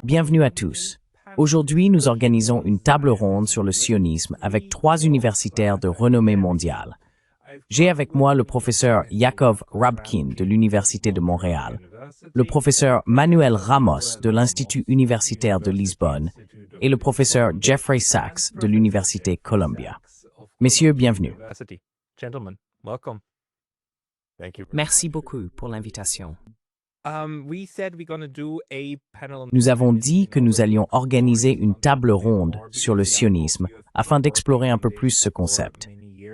Bienvenue à tous. Aujourd'hui, nous organisons une table ronde sur le sionisme avec 3 universitaires de renommée mondiale. J'ai avec moi le professeur Yakov Rabkin de l'Université de Montréal, le professeur Manuel Ramos de l'Institut universitaire de Lisbonne et le professeur Jeffrey Sachs de l'Université Columbia. Messieurs, bienvenue. Merci beaucoup pour l'invitation. Nous avons dit que nous allions organiser une table ronde sur le sionisme afin d'explorer un peu plus ce concept.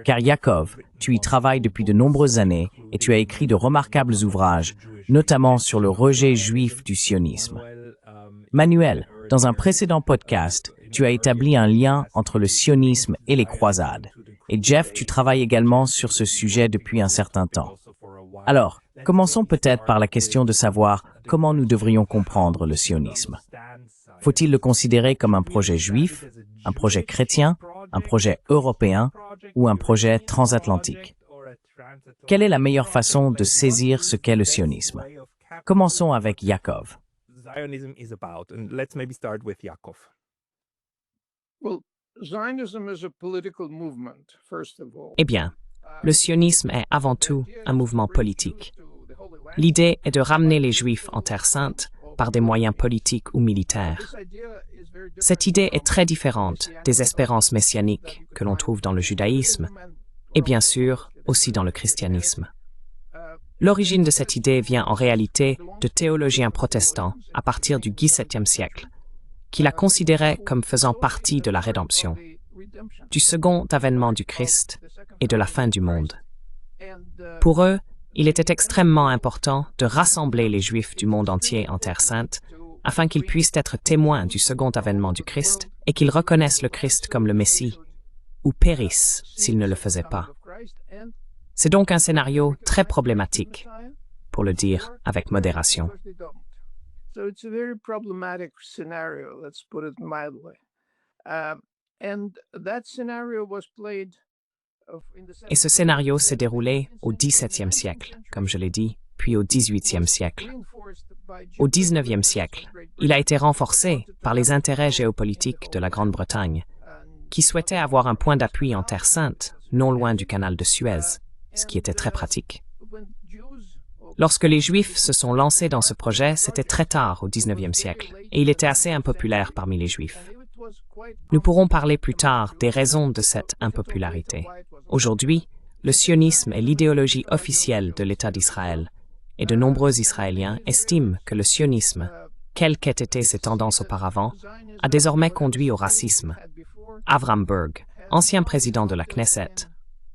Car Yakov, tu y travailles depuis de nombreuses années et tu as écrit de remarquables ouvrages, notamment sur le rejet juif du sionisme. Manuel, dans un précédent podcast, tu as établi un lien entre le sionisme et les croisades. Et Jeff, tu travailles également sur ce sujet depuis un certain temps. Alors, commençons peut-être par la question de savoir comment nous devrions comprendre le sionisme. Faut-il le considérer comme un projet juif, un projet chrétien, un projet européen ou un projet transatlantique? Quelle est la meilleure façon de saisir ce qu'est le sionisme? Commençons avec Yakov. Eh bien, le sionisme est avant tout un mouvement politique. L'idée est de ramener les Juifs en Terre Sainte par des moyens politiques ou militaires. Cette idée est très différente des espérances messianiques que l'on trouve dans le judaïsme et bien sûr aussi dans le christianisme. L'origine de cette idée vient en réalité de théologiens protestants à partir du XVIIe siècle, qui la considéraient comme faisant partie de la rédemption, du second avènement du Christ et de la fin du monde. Pour eux, il était extrêmement important de rassembler les Juifs du monde entier en Terre Sainte afin qu'ils puissent être témoins du second avènement du Christ et qu'ils reconnaissent le Christ comme le Messie, ou périssent s'ils ne le faisaient pas. C'est donc un scénario très problématique, pour le dire avec modération. Et ce scénario s'est déroulé au XVIIe siècle, comme je l'ai dit, puis au XVIIIe siècle. Au XIXe siècle, il a été renforcé par les intérêts géopolitiques de la Grande-Bretagne, qui souhaitait avoir un point d'appui en Terre Sainte, non loin du canal de Suez, ce qui était très pratique. Lorsque les Juifs se sont lancés dans ce projet, c'était très tard au XIXe siècle, et il était assez impopulaire parmi les Juifs. Nous pourrons parler plus tard des raisons de cette impopularité. Aujourd'hui, le sionisme est l'idéologie officielle de l'État d'Israël, et de nombreux Israéliens estiment que le sionisme, quelles qu'aient été ses tendances auparavant, a désormais conduit au racisme. Avram Berg, ancien président de la Knesset,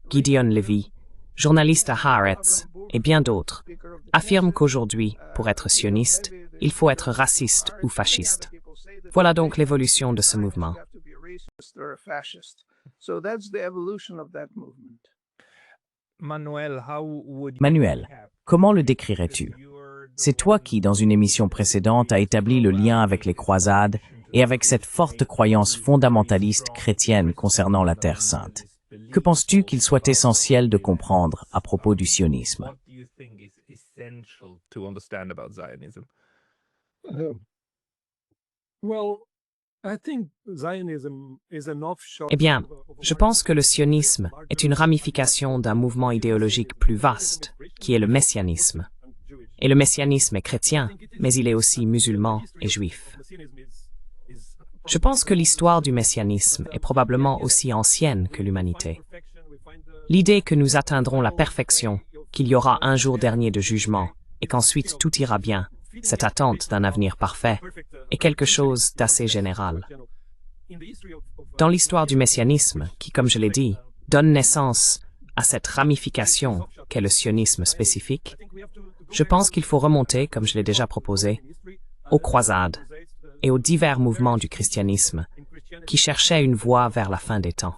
Gideon Levy, journaliste à Haaretz, et bien d'autres, affirment qu'aujourd'hui, pour être sioniste, il faut être raciste ou fasciste. Voilà donc l'évolution de ce mouvement. Manuel, comment le décrirais-tu? C'est toi qui, dans une émission précédente, as établi le lien avec les croisades et avec cette forte croyance fondamentaliste chrétienne concernant la Terre Sainte. Que penses-tu qu'il soit essentiel de comprendre à propos du sionisme? Eh bien, je pense que le sionisme est une ramification d'un mouvement idéologique plus vaste, qui est le messianisme. Et le messianisme est chrétien, mais il est aussi musulman et juif. Je pense que l'histoire du messianisme est probablement aussi ancienne que l'humanité. L'idée que nous atteindrons la perfection, qu'il y aura un jour dernier de jugement, et qu'ensuite tout ira bien, cette attente d'un avenir parfait, est quelque chose d'assez général. Dans l'histoire du messianisme, qui, comme je l'ai dit, donne naissance à cette ramification qu'est le sionisme spécifique, je pense qu'il faut remonter, comme je l'ai déjà proposé, aux croisades et aux divers mouvements du christianisme qui cherchaient une voie vers la fin des temps.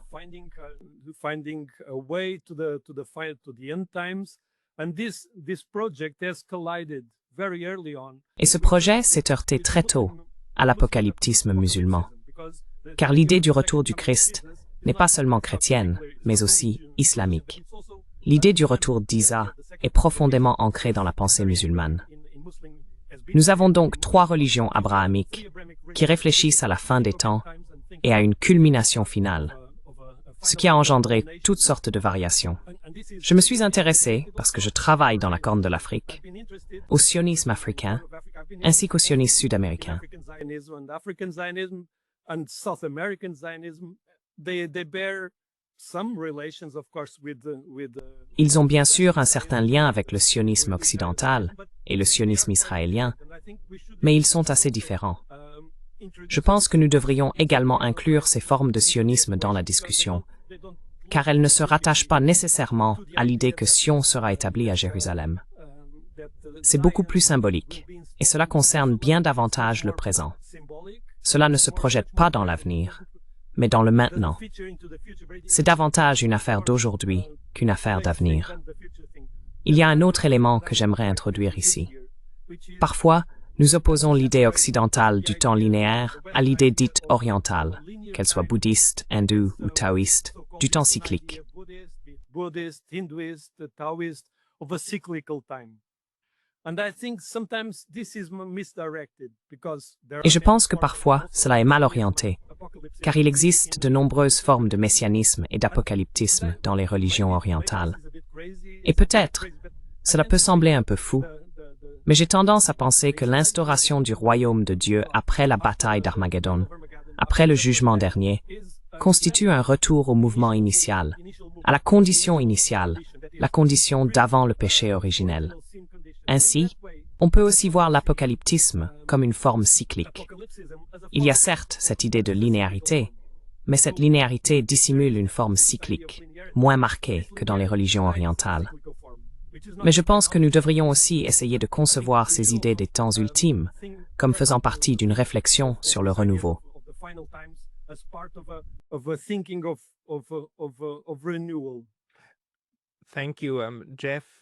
Et ce projet s'est heurté très tôt à l'apocalyptisme musulman, car l'idée du retour du Christ n'est pas seulement chrétienne, mais aussi islamique. L'idée du retour d'Isa est profondément ancrée dans la pensée musulmane. Nous avons donc trois religions abrahamiques qui réfléchissent à la fin des temps et à une culmination finale, ce qui a engendré toutes sortes de variations. Je me suis intéressé, parce que je travaille dans la Corne de l'Afrique, au sionisme africain ainsi qu'au sionisme sud-américain. Ils ont bien sûr un certain lien avec le sionisme occidental et le sionisme israélien, mais ils sont assez différents. Je pense que nous devrions également inclure ces formes de sionisme dans la discussion, car elles ne se rattachent pas nécessairement à l'idée que Sion sera établi à Jérusalem. C'est beaucoup plus symbolique, et cela concerne bien davantage le présent. Cela ne se projette pas dans l'avenir, mais dans le maintenant. C'est davantage une affaire d'aujourd'hui qu'une affaire d'avenir. Il y a un autre élément que j'aimerais introduire ici. Parfois, nous opposons l'idée occidentale du temps linéaire à l'idée dite orientale, qu'elle soit bouddhiste, hindoue ou taoïste, du temps cyclique. Et je pense que parfois, cela est mal orienté, car il existe de nombreuses formes de messianisme et d'apocalyptisme dans les religions orientales. Et peut-être, cela peut sembler un peu fou, mais j'ai tendance à penser que l'instauration du royaume de Dieu après la bataille d'Armageddon, après le jugement dernier, constitue un retour au mouvement initial, à la condition initiale, la condition d'avant le péché originel. Ainsi, on peut aussi voir l'apocalyptisme comme une forme cyclique. Il y a certes cette idée de linéarité, mais cette linéarité dissimule une forme cyclique, moins marquée que dans les religions orientales. Mais je pense que nous devrions aussi essayer de concevoir ces idées des temps ultimes comme faisant partie d'une réflexion sur le renouveau.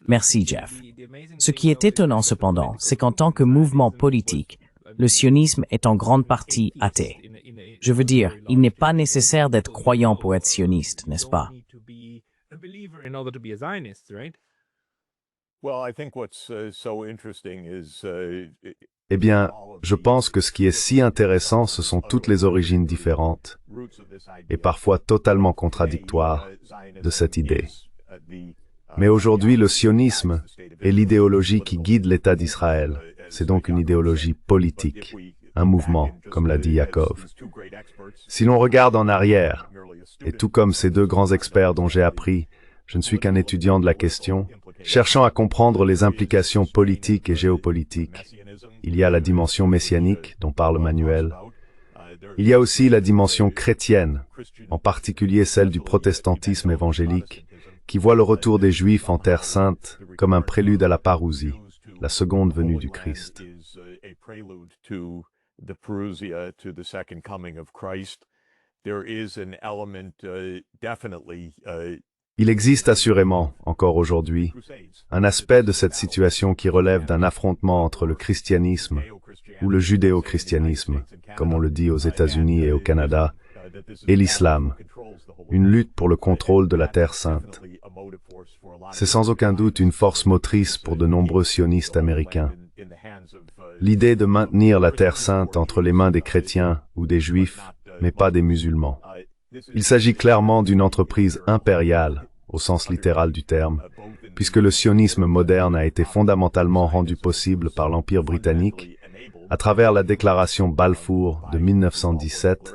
Merci, Jeff. Ce qui est étonnant cependant, c'est qu'en tant que mouvement politique, le sionisme est en grande partie athée. Je veux dire, il n'est pas nécessaire d'être croyant pour être sioniste, n'est-ce pas? Eh bien, je pense que ce qui est si intéressant, ce sont toutes les origines différentes et parfois totalement contradictoires de cette idée. Mais aujourd'hui, le sionisme est l'idéologie qui guide l'État d'Israël. C'est donc une idéologie politique, un mouvement, comme l'a dit Yaakov. Si l'on regarde en arrière, et tout comme ces deux grands experts dont j'ai appris, je ne suis qu'un étudiant de la question, cherchant à comprendre les implications politiques et géopolitiques. Il y a la dimension messianique, dont parle Manuel. Il y a aussi la dimension chrétienne, en particulier celle du protestantisme évangélique, qui voit le retour des Juifs en Terre Sainte comme un prélude à la parousie, la seconde venue du Christ. Il existe assurément, encore aujourd'hui, un aspect de cette situation qui relève d'un affrontement entre le christianisme ou le judéo-christianisme, comme on le dit aux États-Unis et au Canada, et l'islam, une lutte pour le contrôle de la Terre Sainte. C'est sans aucun doute une force motrice pour de nombreux sionistes américains. L'idée de maintenir la Terre Sainte entre les mains des chrétiens ou des juifs, mais pas des musulmans. Il s'agit clairement d'une entreprise impériale, au sens littéral du terme, puisque le sionisme moderne a été fondamentalement rendu possible par l'Empire britannique à travers la déclaration Balfour de 1917,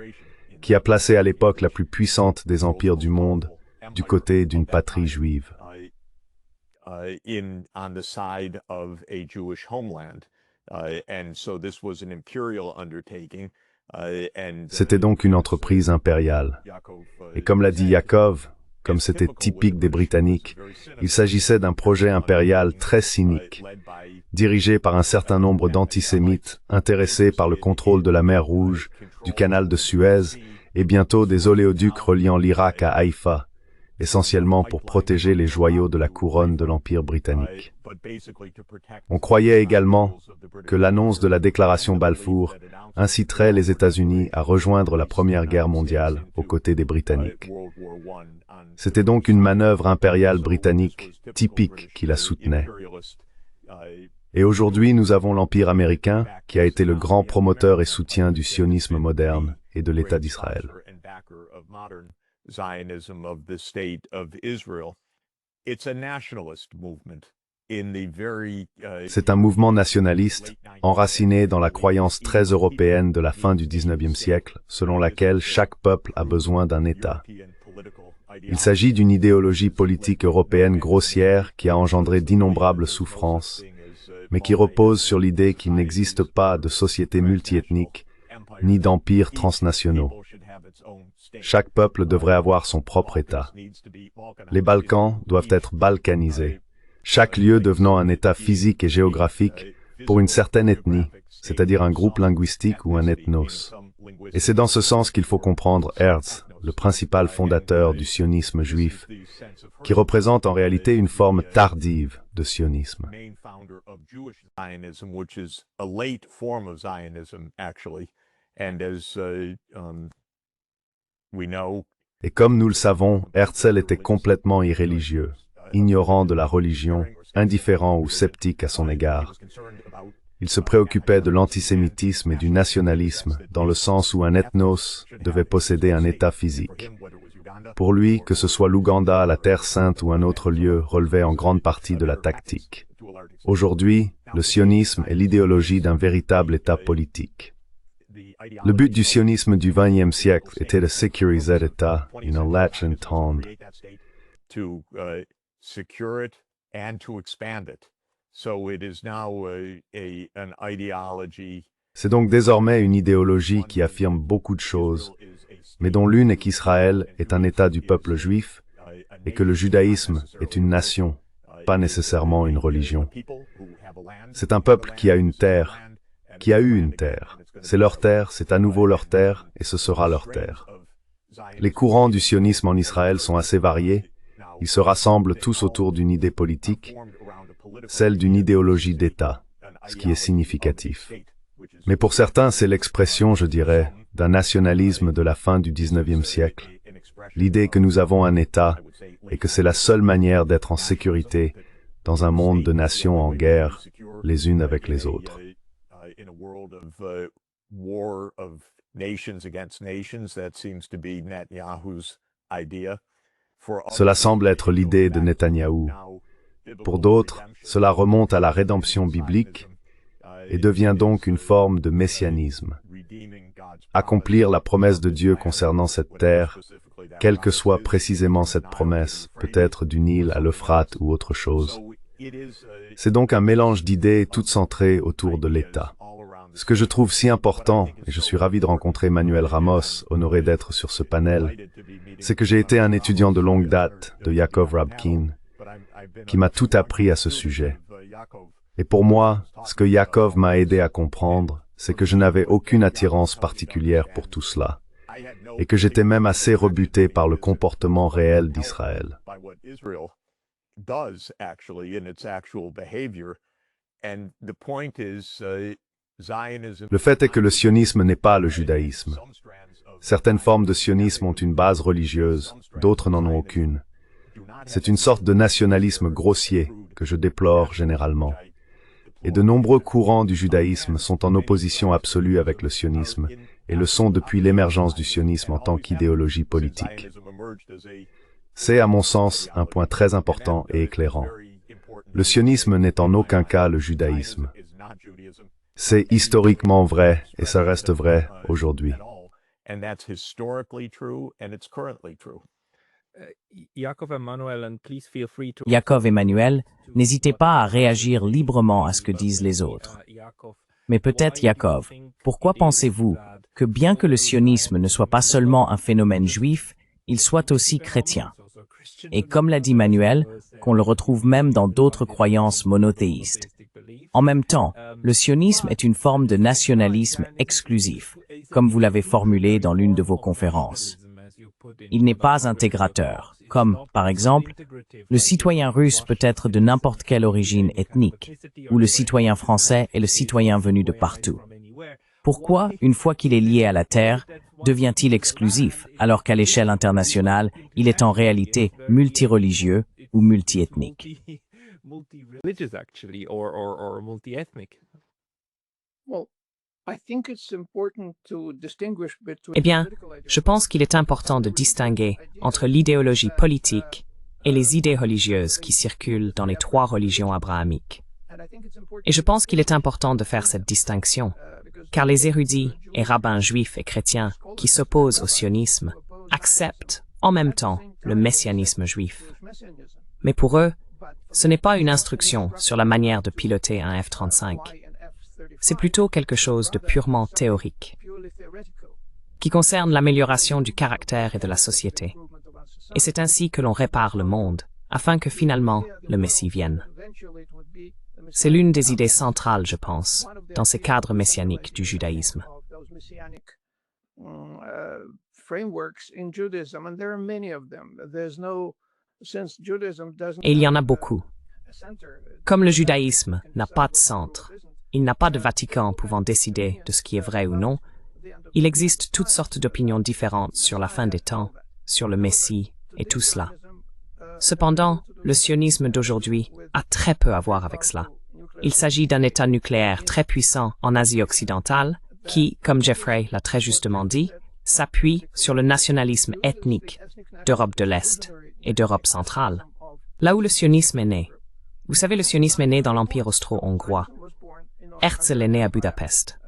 qui a placé à l'époque la plus puissante des empires du monde du côté d'une patrie juive. C'était donc une entreprise impériale. Et comme l'a dit Yaakov, comme c'était typique des Britanniques, il s'agissait d'un projet impérial très cynique, dirigé par un certain nombre d'antisémites intéressés par le contrôle de la mer Rouge, du canal de Suez et bientôt des oléoducs reliant l'Irak à Haïfa, essentiellement pour protéger les joyaux de la couronne de l'Empire britannique. On croyait également que l'annonce de la déclaration Balfour inciterait les États-Unis à rejoindre la Première Guerre mondiale aux côtés des Britanniques. C'était donc une manœuvre impériale britannique typique qui la soutenait. Et aujourd'hui, nous avons l'Empire américain, qui a été le grand promoteur et soutien du sionisme moderne et de l'État d'Israël. C'est un mouvement nationaliste, enraciné dans la croyance très européenne de la fin du XIXe siècle, selon laquelle chaque peuple a besoin d'un État. Il s'agit d'une idéologie politique européenne grossière qui a engendré d'innombrables souffrances, mais qui repose sur l'idée qu'il n'existe pas de société multiethnique, ni d'empires transnationaux. Chaque peuple devrait avoir son propre État. Les Balkans doivent être balkanisés, chaque lieu devenant un État physique et géographique pour une certaine ethnie, c'est-à-dire un groupe linguistique ou un ethnos. Et c'est dans ce sens qu'il faut comprendre Herzl, le principal fondateur du sionisme juif, qui représente en réalité une forme tardive de sionisme. Et comme nous le savons, Herzl était complètement irréligieux, ignorant de la religion, indifférent ou sceptique à son égard. Il se préoccupait de l'antisémitisme et du nationalisme, dans le sens où un ethnos devait posséder un État physique. Pour lui, que ce soit l'Ouganda, la Terre Sainte ou un autre lieu, relevait en grande partie de la tactique. Aujourd'hui, le sionisme est l'idéologie d'un véritable État politique. Le but du sionisme du XXe siècle était de sécuriser l'État, une lettre entende. C'est donc désormais une idéologie qui affirme beaucoup de choses, mais dont l'une est qu'Israël est un État du peuple juif et que le judaïsme est une nation, pas nécessairement une religion. C'est un peuple qui a une terre, qui a eu une terre. C'est leur terre, c'est à nouveau leur terre, et ce sera leur terre. Les courants du sionisme en Israël sont assez variés. Ils se rassemblent tous autour d'une idée politique, celle d'une idéologie d'État, ce qui est significatif. Mais pour certains, c'est l'expression, je dirais, d'un nationalisme de la fin du XIXe siècle. L'idée que nous avons un État et que c'est la seule manière d'être en sécurité dans un monde de nations en guerre, les unes avec les autres. Cela semble être l'idée de Netanyahou. Pour d'autres, cela remonte à la rédemption biblique et devient donc une forme de messianisme. Accomplir la promesse de Dieu concernant cette terre, quelle que soit précisément cette promesse, peut-être du Nil à l'Euphrate ou autre chose. C'est donc un mélange d'idées toutes centrées autour de l'État. Ce que je trouve si important, et je suis ravi de rencontrer Manuel Ramos, honoré d'être sur ce panel, c'est que j'ai été un étudiant de longue date de Yaakov Rabkin, qui m'a tout appris à ce sujet. Et pour moi, ce que Yaakov m'a aidé à comprendre, c'est que je n'avais aucune attirance particulière pour tout cela, et que j'étais même assez rebuté par le comportement réel d'Israël. Le fait est que le sionisme n'est pas le judaïsme. Certaines formes de sionisme ont une base religieuse, d'autres n'en ont aucune. C'est une sorte de nationalisme grossier que je déplore généralement. Et de nombreux courants du judaïsme sont en opposition absolue avec le sionisme, et le sont depuis l'émergence du sionisme en tant qu'idéologie politique. C'est, à mon sens, un point très important et éclairant. Le sionisme n'est en aucun cas le judaïsme. C'est historiquement vrai, et ça reste vrai aujourd'hui. Yaakov Emmanuel, n'hésitez pas à réagir librement à ce que disent les autres. Mais peut-être, Yaakov, pourquoi pensez-vous que bien que le sionisme ne soit pas seulement un phénomène juif, il soit aussi chrétien? Et comme l'a dit Manuel, qu'on le retrouve même dans d'autres croyances monothéistes. En même temps, le sionisme est une forme de nationalisme exclusif, comme vous l'avez formulé dans l'une de vos conférences. Il n'est pas intégrateur, comme, par exemple, le citoyen russe peut être de n'importe quelle origine ethnique, ou le citoyen français est le citoyen venu de partout. Pourquoi, une fois qu'il est lié à la terre, devient-il exclusif, alors qu'à l'échelle internationale, il est en réalité multireligieux ou multiethnique? multi-religious actually, or multi-ethnic. Eh bien, je pense qu'il est important de distinguer entre l'idéologie politique et les idées religieuses qui circulent dans les trois religions abrahamiques. Et je pense qu'il est important de faire cette distinction, car les érudits et rabbins juifs et chrétiens qui s'opposent au sionisme acceptent en même temps le messianisme juif. Mais pour eux, ce n'est pas une instruction sur la manière de piloter un F-35. C'est plutôt quelque chose de purement théorique, qui concerne l'amélioration du caractère et de la société. Et c'est ainsi que l'on répare le monde, afin que finalement le Messie vienne. C'est l'une des idées centrales, je pense, dans ces cadres messianiques du judaïsme. Et il y en a beaucoup. Comme le judaïsme n'a pas de centre, il n'a pas de Vatican pouvant décider de ce qui est vrai ou non, il existe toutes sortes d'opinions différentes sur la fin des temps, sur le Messie et tout cela. Cependant, le sionisme d'aujourd'hui a très peu à voir avec cela. Il s'agit d'un État nucléaire très puissant en Asie occidentale qui, comme Jeffrey l'a très justement dit, s'appuie sur le nationalisme ethnique d'Europe de l'Est et d'Europe centrale. Là où le sionisme est né, vous savez, le sionisme est né dans l'Empire austro-hongrois. Herzl est né à Budapest.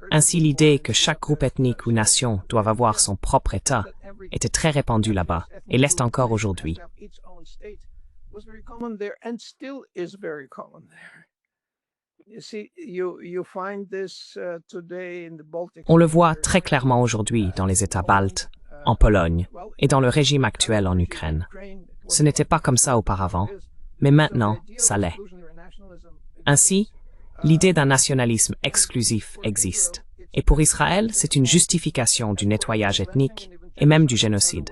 Ainsi, l'idée que chaque groupe ethnique ou nation doit avoir son propre État était très répandue là-bas et l'est encore aujourd'hui. On le voit très clairement aujourd'hui dans les États baltes, en Pologne et dans le régime actuel en Ukraine. Ce n'était pas comme ça auparavant, mais maintenant, ça l'est. Ainsi, l'idée d'un nationalisme exclusif existe. Et pour Israël, c'est une justification du nettoyage ethnique et même du génocide.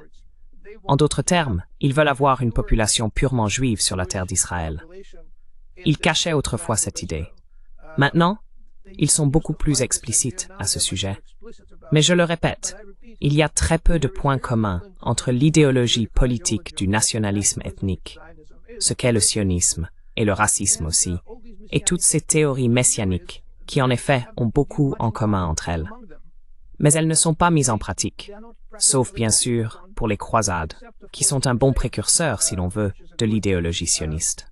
En d'autres termes, ils veulent avoir une population purement juive sur la terre d'Israël. Ils cachaient autrefois cette idée. Maintenant, ils sont beaucoup plus explicites à ce sujet. Mais je le répète, il y a très peu de points communs entre l'idéologie politique du nationalisme ethnique, ce qu'est le sionisme et le racisme aussi, et toutes ces théories messianiques qui en effet ont beaucoup en commun entre elles. Mais elles ne sont pas mises en pratique, sauf bien sûr pour les croisades, qui sont un bon précurseur, si l'on veut, de l'idéologie sioniste.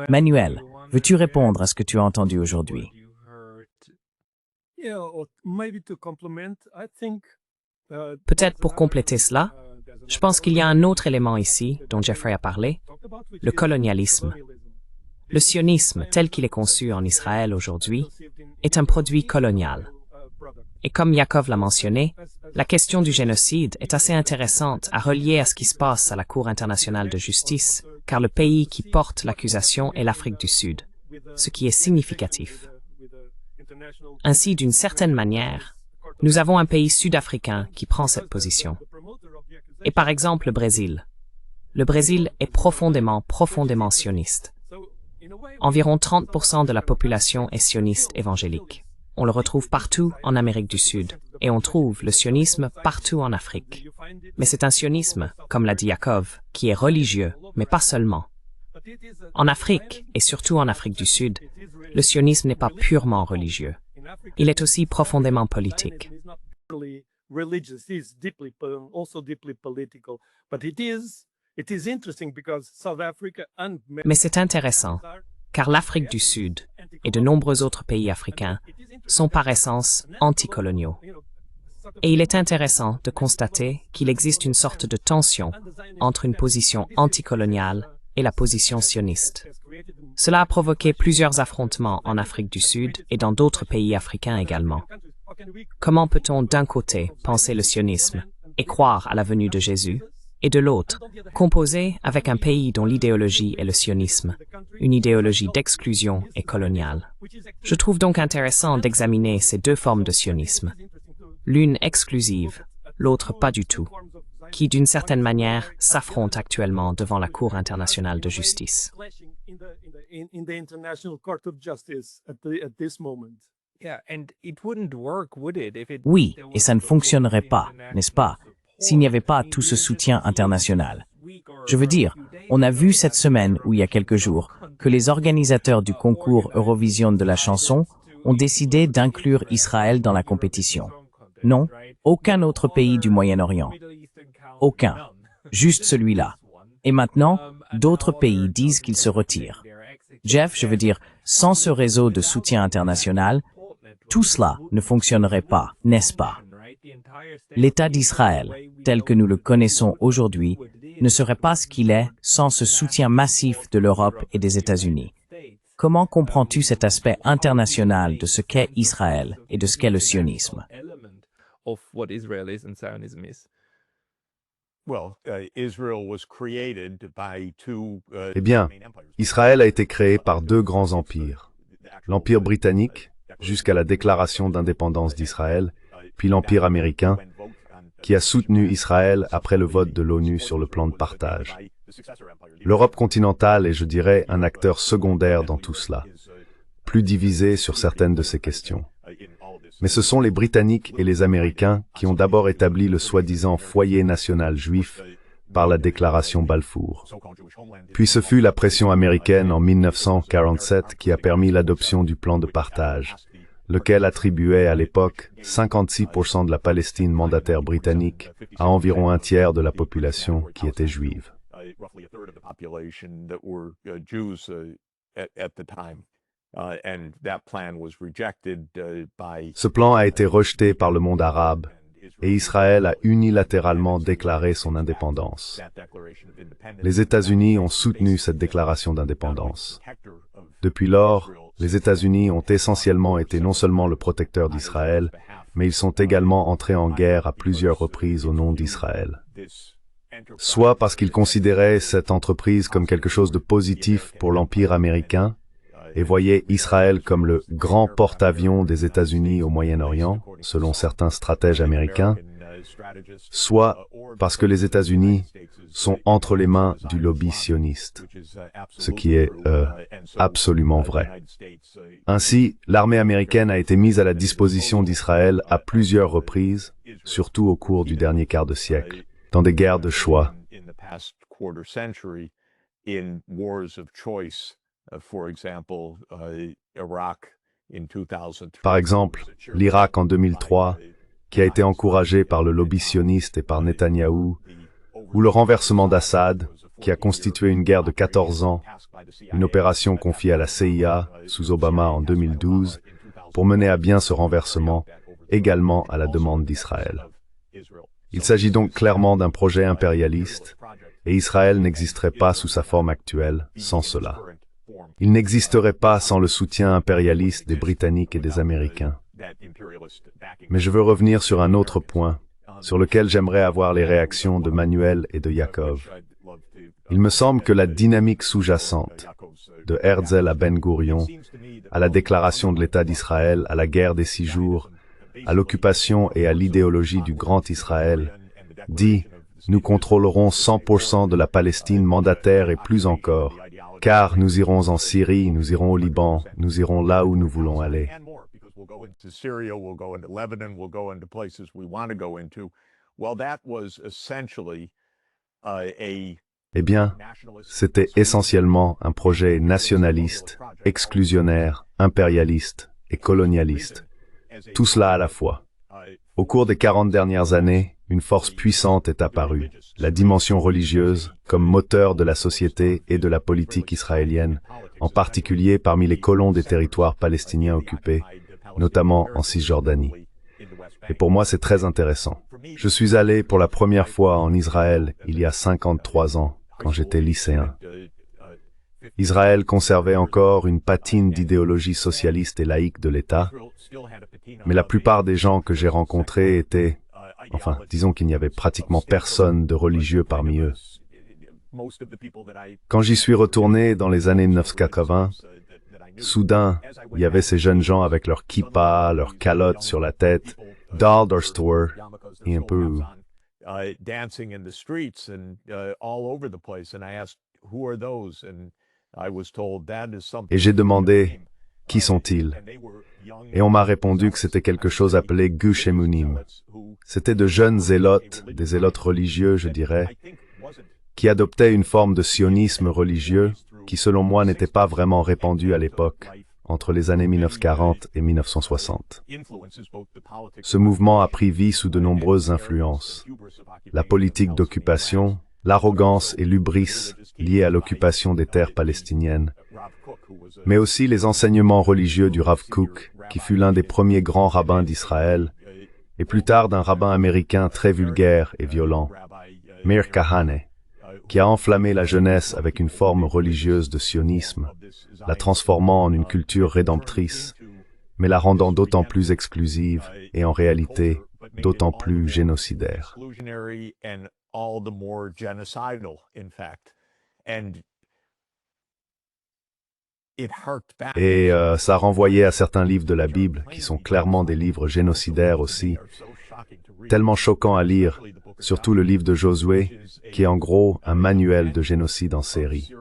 Manuel, veux-tu répondre à ce que tu as entendu aujourd'hui? Peut-être pour compléter cela, je pense qu'il y a un autre élément ici dont Jeffrey a parlé, le colonialisme. Le sionisme, tel qu'il est conçu en Israël aujourd'hui, est un produit colonial. Et comme Yaakov l'a mentionné, la question du génocide est assez intéressante à relier à ce qui se passe à la Cour internationale de justice, car le pays qui porte l'accusation est l'Afrique du Sud, ce qui est significatif. Ainsi, d'une certaine manière, nous avons un pays sud-africain qui prend cette position. Et par exemple, le Brésil. Le Brésil est profondément sioniste. Environ 30% de la population est sioniste évangélique. On le retrouve partout en Amérique du Sud, et on trouve le sionisme partout en Afrique. Mais c'est un sionisme, comme l'a dit Yaakov, qui est religieux, mais pas seulement. En Afrique, et surtout en Afrique du Sud, le sionisme n'est pas purement religieux. Il est aussi profondément politique. Mais c'est intéressant, car l'Afrique du Sud et de nombreux autres pays africains sont par essence anticoloniaux. Et il est intéressant de constater qu'il existe une sorte de tension entre une position anticoloniale et la position sioniste. Cela a provoqué plusieurs affrontements en Afrique du Sud et dans d'autres pays africains également. Comment peut-on d'un côté penser le sionisme et croire à la venue de Jésus, et de l'autre, composer avec un pays dont l'idéologie est le sionisme, une idéologie d'exclusion et coloniale? Je trouve donc intéressant d'examiner ces deux formes de sionisme, l'une exclusive, l'autre pas du tout, qui d'une certaine manière s'affrontent actuellement devant la Cour internationale de justice. Oui, et ça ne fonctionnerait pas, n'est-ce pas? s'il n'y avait pas tout ce soutien international. Je veux dire, on a vu cette semaine ou il y a quelques jours que les organisateurs du concours Eurovision de la chanson ont décidé d'inclure Israël dans la compétition. Non, aucun autre pays du Moyen-Orient. Aucun. Juste celui-là. Et maintenant, d'autres pays disent qu'ils se retirent. Jeff, je veux dire, sans ce réseau de soutien international, tout cela ne fonctionnerait pas, n'est-ce pas? L'État d'Israël, tel que nous le connaissons aujourd'hui, ne serait pas ce qu'il est sans ce soutien massif de l'Europe et des États-Unis. Comment comprends-tu cet aspect international de ce qu'est Israël et de ce qu'est le sionisme? Eh bien, Israël a été créé par deux grands empires. L'Empire britannique, jusqu'à la déclaration d'indépendance d'Israël, puis l'Empire américain, qui a soutenu Israël après le vote de l'ONU sur le plan de partage. L'Europe continentale est, je dirais, un acteur secondaire dans tout cela, plus divisé sur certaines de ces questions. Mais ce sont les Britanniques et les Américains qui ont d'abord établi le soi-disant foyer national juif par la déclaration Balfour. Puis ce fut la pression américaine en 1947 qui a permis l'adoption du plan de partage, lequel attribuait à l'époque 56% de la Palestine mandataire britannique à environ un tiers de la population qui était juive. Ce plan a été rejeté par le monde arabe et Israël a unilatéralement déclaré son indépendance. Les États-Unis ont soutenu cette déclaration d'indépendance. Depuis lors, les États-Unis ont essentiellement été non seulement le protecteur d'Israël, mais ils sont également entrés en guerre à plusieurs reprises au nom d'Israël. Soit parce qu'ils considéraient cette entreprise comme quelque chose de positif pour l'Empire américain, et voyaient Israël comme le grand porte-avions des États-Unis au Moyen-Orient, selon certains stratèges américains, soit parce que les États-Unis sont entre les mains du lobby sioniste, ce qui est absolument vrai. Ainsi, l'armée américaine a été mise à la disposition d'Israël à plusieurs reprises, surtout au cours du dernier quart de siècle, dans des guerres de choix. Par exemple, l'Irak en 2003, qui a été encouragé par le lobby sioniste et par Netanyahou, ou le renversement d'Assad, qui a constitué une guerre de 14 ans, une opération confiée à la CIA sous Obama en 2012, pour mener à bien ce renversement, également à la demande d'Israël. Il s'agit donc clairement d'un projet impérialiste, et Israël n'existerait pas sous sa forme actuelle sans cela. Il n'existerait pas sans le soutien impérialiste des Britanniques et des Américains. Mais je veux revenir sur un autre point, sur lequel j'aimerais avoir les réactions de Manuel et de Yaakov. Il me semble que la dynamique sous-jacente, de Herzl à Ben Gourion, à la déclaration de l'État d'Israël, à la guerre des 6 jours, à l'occupation et à l'idéologie du Grand Israël, dit « Nous contrôlerons 100% de la Palestine mandataire et plus encore, car nous irons en Syrie, nous irons au Liban, nous irons là où nous voulons aller. » Eh bien, c'était essentiellement un projet nationaliste, exclusionnaire, impérialiste et colonialiste. Tout cela à la fois. Au cours des 40 dernières années, une force puissante est apparue, la dimension religieuse, comme moteur de la société et de la politique israélienne, en particulier parmi les colons des territoires palestiniens occupés, notamment en Cisjordanie. Et pour moi, c'est très intéressant. Je suis allé pour la première fois en Israël il y a 53 ans, quand j'étais lycéen. Israël conservait encore une patine d'idéologie socialiste et laïque de l'État, mais la plupart des gens que j'ai rencontrés étaient, enfin, disons qu'il n'y avait pratiquement personne de religieux parmi eux. Quand j'y suis retourné dans les années 1980, soudain, il y avait ces jeunes gens avec leurs kippas, leurs calottes sur la tête, dollar store, et un peu... Et j'ai demandé, Qui sont-ils? Et on m'a répondu que c'était quelque chose appelé Gush Emunim. C'était de jeunes zélotes, des zélotes religieux, je dirais, qui adoptaient une forme de sionisme religieux qui, selon moi, n'était pas vraiment répandu à l'époque, entre les années 1940 et 1960. Ce mouvement a pris vie sous de nombreuses influences. La politique d'occupation, l'arrogance et l'hubris liées à l'occupation des terres palestiniennes, mais aussi les enseignements religieux du Rav Kook, qui fut l'un des premiers grands rabbins d'Israël, et plus tard d'un rabbin américain très vulgaire et violent, Meir Kahane, qui a enflammé la jeunesse avec une forme religieuse de sionisme, la transformant en une culture rédemptrice, mais la rendant d'autant plus exclusive et en réalité d'autant plus génocidaire. Et ça renvoyait à certains livres de la Bible, qui sont clairement des livres génocidaires aussi, tellement choquants à lire, surtout le livre de Josué, qui est en gros un manuel de génocide en série.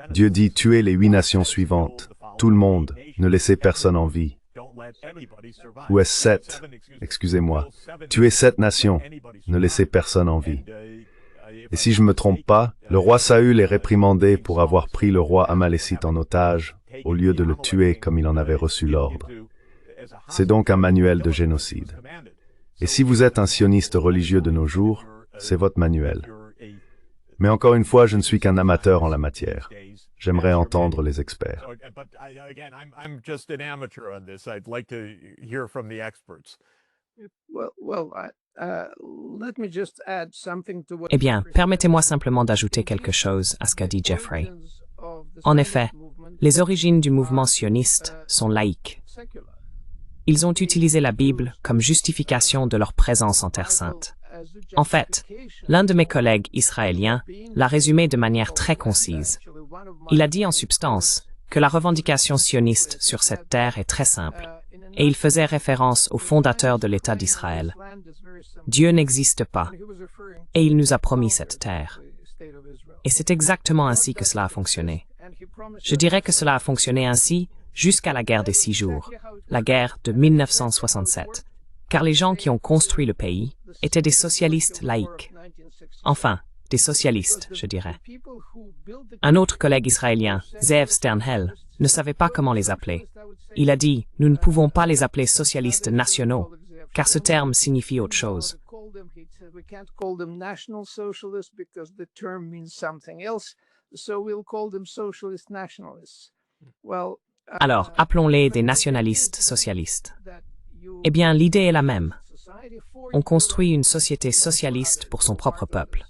Dieu dit « Tuez les 8 nations suivantes, tout le monde, ne laissez personne en vie. » Ou est-ce 7? Excusez-moi. Tuez 7 nations, ne laissez personne en vie. Et si je ne me trompe pas, le roi Saül est réprimandé pour avoir pris le roi Amalécite en otage, au lieu de le tuer comme il en avait reçu l'ordre. C'est donc un manuel de génocide. Et si vous êtes un sioniste religieux de nos jours, c'est votre manuel. Mais encore une fois, je ne suis qu'un amateur en la matière. J'aimerais entendre les experts. Eh bien, permettez-moi simplement d'ajouter quelque chose à ce qu'a dit Jeffrey. En effet, les origines du mouvement sioniste sont laïques. Ils ont utilisé la Bible comme justification de leur présence en Terre Sainte. En fait, l'un de mes collègues israéliens l'a résumé de manière très concise. Il a dit en substance que la revendication sioniste sur cette terre est très simple, et il faisait référence au fondateur de l'État d'Israël. Dieu n'existe pas, et il nous a promis cette terre. Et c'est exactement ainsi que cela a fonctionné. Je dirais que cela a fonctionné ainsi jusqu'à la guerre des 6 jours, la guerre de 1967, car les gens qui ont construit le pays étaient des socialistes laïcs. Enfin, des socialistes, je dirais. Un autre collègue israélien, Zeev Sternhell, ne savait pas comment les appeler. Il a dit « Nous ne pouvons pas les appeler socialistes nationaux, car ce terme signifie autre chose. » Alors, appelons-les des nationalistes socialistes. Eh bien, l'idée est la même. On construit une société socialiste pour son propre peuple,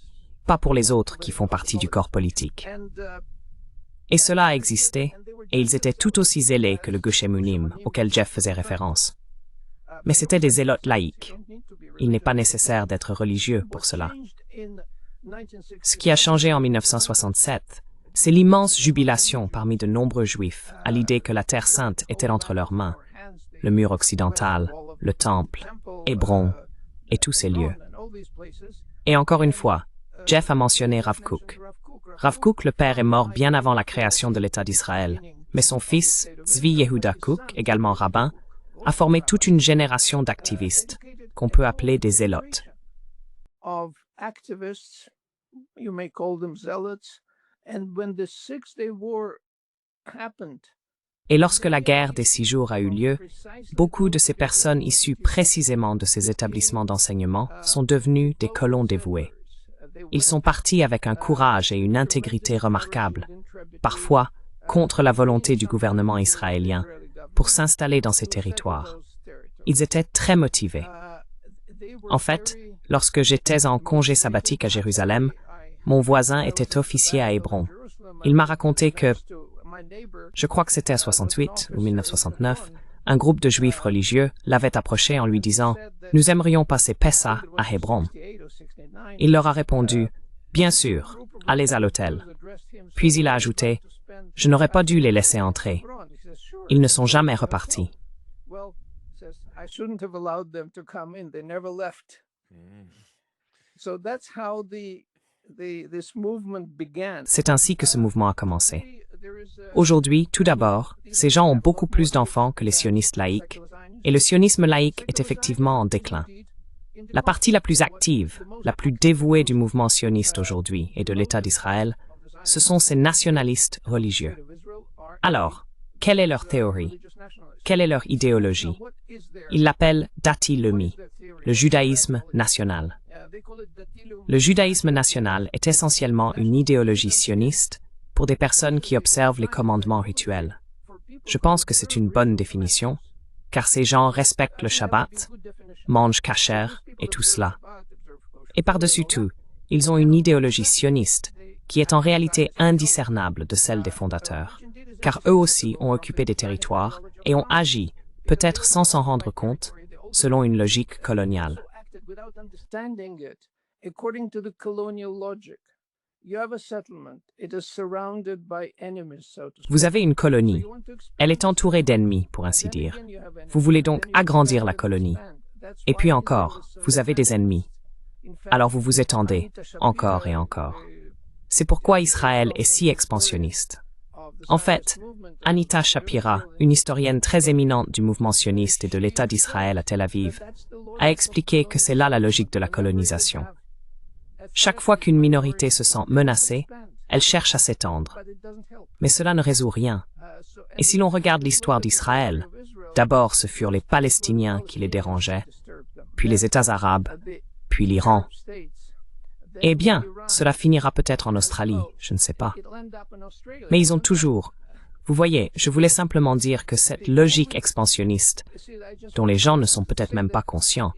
pas pour les autres qui font partie du corps politique. Et cela a existé, et ils étaient tout aussi zélés que le Gush Emunim, auquel Jeff faisait référence. Mais c'étaient des zélotes laïques. Il n'est pas nécessaire d'être religieux pour cela. Ce qui a changé en 1967, c'est l'immense jubilation parmi de nombreux Juifs à l'idée que la Terre Sainte était entre leurs mains, le mur occidental, le temple, Hébron et tous ces lieux. Et encore une fois, Jeff a mentionné Rav Kook. Rav Kook, le père, est mort bien avant la création de l'État d'Israël, mais son fils, Tzvi Yehuda Kook, également rabbin, a formé toute une génération d'activistes qu'on peut appeler des zélotes. Et lorsque la guerre des 6 jours a eu lieu, beaucoup de ces personnes issues précisément de ces établissements d'enseignement sont devenues des colons dévoués. Ils sont partis avec un courage et une intégrité remarquables, parfois contre la volonté du gouvernement israélien, pour s'installer dans ces territoires. Ils étaient très motivés. En fait, lorsque j'étais en congé sabbatique à Jérusalem, mon voisin était officier à Hébron. Il m'a raconté que, je crois que c'était à 68 ou 1969, un groupe de juifs religieux l'avait approché en lui disant « Nous aimerions passer Pessah à Hébron ». Il leur a répondu « Bien sûr, allez à l'hôtel ». Puis il a ajouté « Je n'aurais pas dû les laisser entrer. Ils ne sont jamais repartis. » C'est ainsi que ce mouvement a commencé. Aujourd'hui, tout d'abord, ces gens ont beaucoup plus d'enfants que les sionistes laïcs, et le sionisme laïque est effectivement en déclin. La partie la plus active, la plus dévouée du mouvement sioniste aujourd'hui et de l'État d'Israël, ce sont ces nationalistes religieux. Alors, quelle est leur théorie? Quelle est leur idéologie? Ils l'appellent Dati Leumi, le judaïsme national. Le judaïsme national est essentiellement une idéologie sioniste pour des personnes qui observent les commandements rituels. Je pense que c'est une bonne définition, car ces gens respectent le Shabbat, mangent kasher et tout cela. Et par-dessus tout, ils ont une idéologie sioniste qui est en réalité indiscernable de celle des fondateurs, car eux aussi ont occupé des territoires et ont agi, peut-être sans s'en rendre compte, selon une logique coloniale. Vous avez une colonie. Elle est entourée d'ennemis, pour ainsi dire. Vous voulez donc agrandir la colonie. Et puis encore, vous avez des ennemis. Alors vous vous étendez, encore et encore. C'est pourquoi Israël est si expansionniste. En fait, Anita Shapira, une historienne très éminente du mouvement sioniste et de l'État d'Israël à Tel Aviv, a expliqué que c'est là la logique de la colonisation. Chaque fois qu'une minorité se sent menacée, elle cherche à s'étendre. Mais cela ne résout rien. Et si l'on regarde l'histoire d'Israël, d'abord ce furent les Palestiniens qui les dérangeaient, puis les États arabes, puis l'Iran. Eh bien, cela finira peut-être en Australie, je ne sais pas. Mais ils ont toujours... Vous voyez, je voulais simplement dire que cette logique expansionniste, dont les gens ne sont peut-être même pas conscients,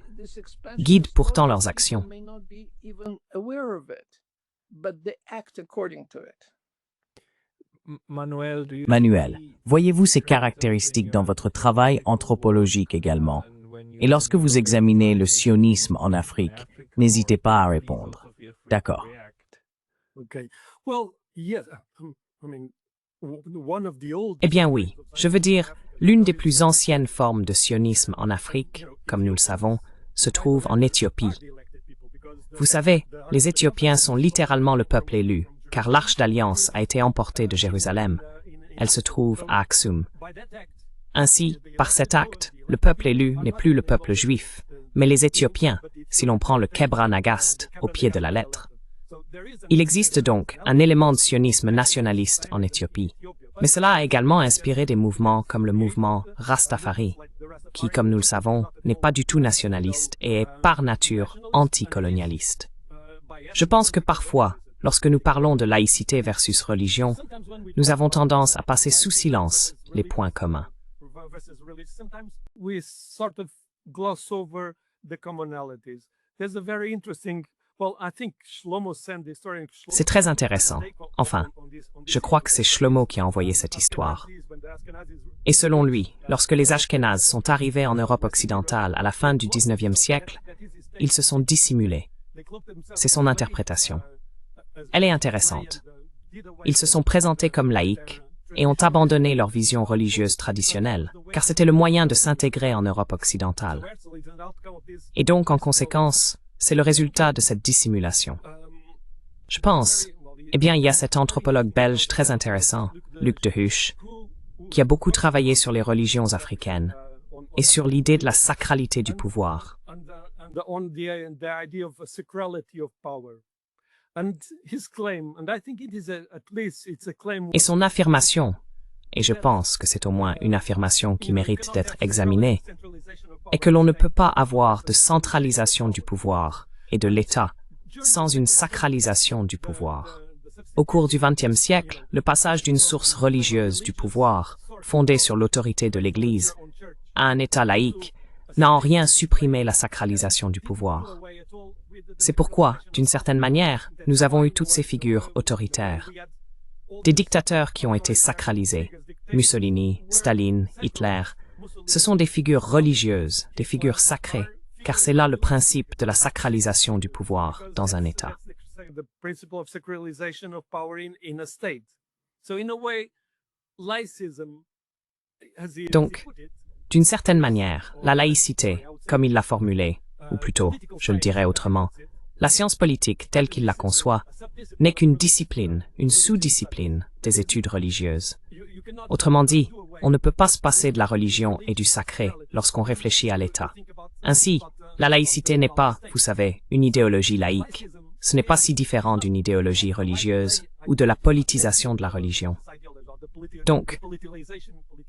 guide pourtant leurs actions. Manuel, voyez-vous ces caractéristiques dans votre travail anthropologique également? Et lorsque vous examinez le sionisme en Afrique, n'hésitez pas à répondre. D'accord. Eh bien oui, je veux dire, l'une des plus anciennes formes de sionisme en Afrique, comme nous le savons, se trouve en Éthiopie. Vous savez, les Éthiopiens sont littéralement le peuple élu, car l'Arche d'Alliance a été emportée de Jérusalem. Elle se trouve à Aksum. Ainsi, par cet acte, le peuple élu n'est plus le peuple juif, mais les Éthiopiens, si l'on prend le Kebra Nagast au pied de la lettre. Il existe donc un élément de sionisme nationaliste en Éthiopie, mais cela a également inspiré des mouvements comme le mouvement Rastafari, qui, comme nous le savons, n'est pas du tout nationaliste et est par nature anticolonialiste. Je pense que parfois, lorsque nous parlons de laïcité versus religion, nous avons tendance à passer sous silence les points communs. C'est très intéressant. Enfin, je crois que c'est Shlomo qui a envoyé cette histoire. Et selon lui, lorsque les Ashkénazes sont arrivés en Europe occidentale à la fin du XIXe siècle, ils se sont dissimulés. C'est son interprétation. Elle est intéressante. Ils se sont présentés comme laïcs et ont abandonné leur vision religieuse traditionnelle, car c'était le moyen de s'intégrer en Europe occidentale. Et donc, en conséquence, c'est le résultat de cette dissimulation. Je pense, eh bien, il y a cet anthropologue belge très intéressant, Luc de Huche, qui a beaucoup travaillé sur les religions africaines et sur l'idée de la sacralité du pouvoir. Et son affirmation, et je pense que c'est au moins une affirmation qui mérite d'être examinée, est que l'on ne peut pas avoir de centralisation du pouvoir et de l'État sans une sacralisation du pouvoir. Au cours du XXe siècle, le passage d'une source religieuse du pouvoir, fondée sur l'autorité de l'Église, à un État laïque, n'a en rien supprimé la sacralisation du pouvoir. C'est pourquoi, d'une certaine manière, nous avons eu toutes ces figures autoritaires. Des dictateurs qui ont été sacralisés, Mussolini, Staline, Hitler, ce sont des figures religieuses, des figures sacrées, car c'est là le principe de la sacralisation du pouvoir dans un État. Donc, d'une certaine manière, la laïcité, comme il l'a formulée, ou plutôt, je le dirais autrement, La science politique, telle qu'il la conçoit, n'est qu'une discipline, une sous-discipline des études religieuses. Autrement dit, on ne peut pas se passer de la religion et du sacré lorsqu'on réfléchit à l'État. Ainsi, la laïcité n'est pas, vous savez, une idéologie laïque. Ce n'est pas si différent d'une idéologie religieuse ou de la politisation de la religion. Donc,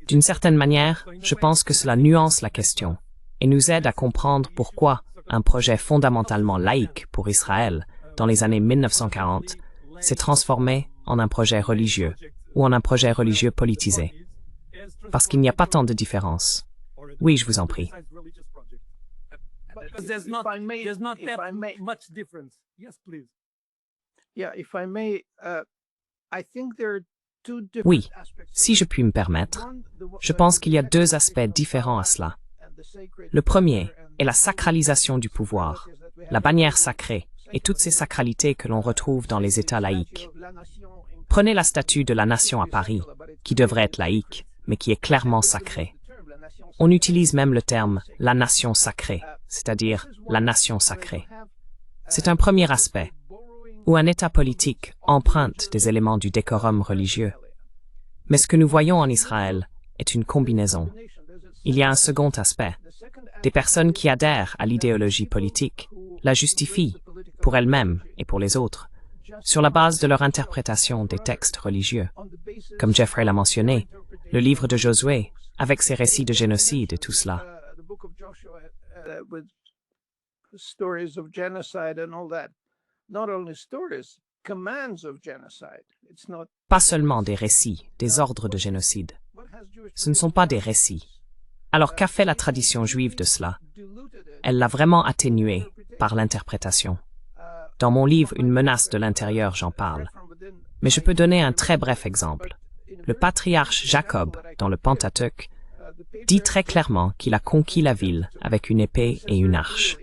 d'une certaine manière, je pense que cela nuance la question et nous aide à comprendre pourquoi un projet fondamentalement laïque pour Israël, dans les années 1940, s'est transformé en un projet religieux ou en un projet religieux politisé. Parce qu'il n'y a pas tant de différence. Oui, je vous en prie. There's not that much difference. Yes, please. Yeah, if I may, I think there are two different Oui, aspects. si je puis me permettre, je pense qu'il y a deux aspects différents à cela. Le premier est la sacralisation du pouvoir, la bannière sacrée et toutes ces sacralités que l'on retrouve dans les États laïques. Prenez la statue de la nation à Paris, qui devrait être laïque, mais qui est clairement sacrée. On utilise même le terme « la nation sacrée », c'est-à-dire la nation sacrée. C'est un premier aspect, où un État politique emprunte des éléments du décorum religieux. Mais ce que nous voyons en Israël est une combinaison. Il y a un second aspect. Des personnes qui adhèrent à l'idéologie politique la justifient, pour elles-mêmes et pour les autres, sur la base de leur interprétation des textes religieux. Comme Jeffrey l'a mentionné, le livre de Josué, avec ses récits de génocide et tout cela. Stories of genocide and all that. Not only stories, commands of genocide. It's not. Pas seulement des récits, des ordres de génocide. Ce ne sont pas des récits. Alors qu'a fait la tradition juive de cela? Elle l'a vraiment atténué par l'interprétation. Dans mon livre Une menace de l'intérieur, j'en parle. Mais je peux donner un très bref exemple. Le patriarche Jacob, dans le Pentateuque, dit très clairement qu'il a conquis la ville avec une épée et une arche.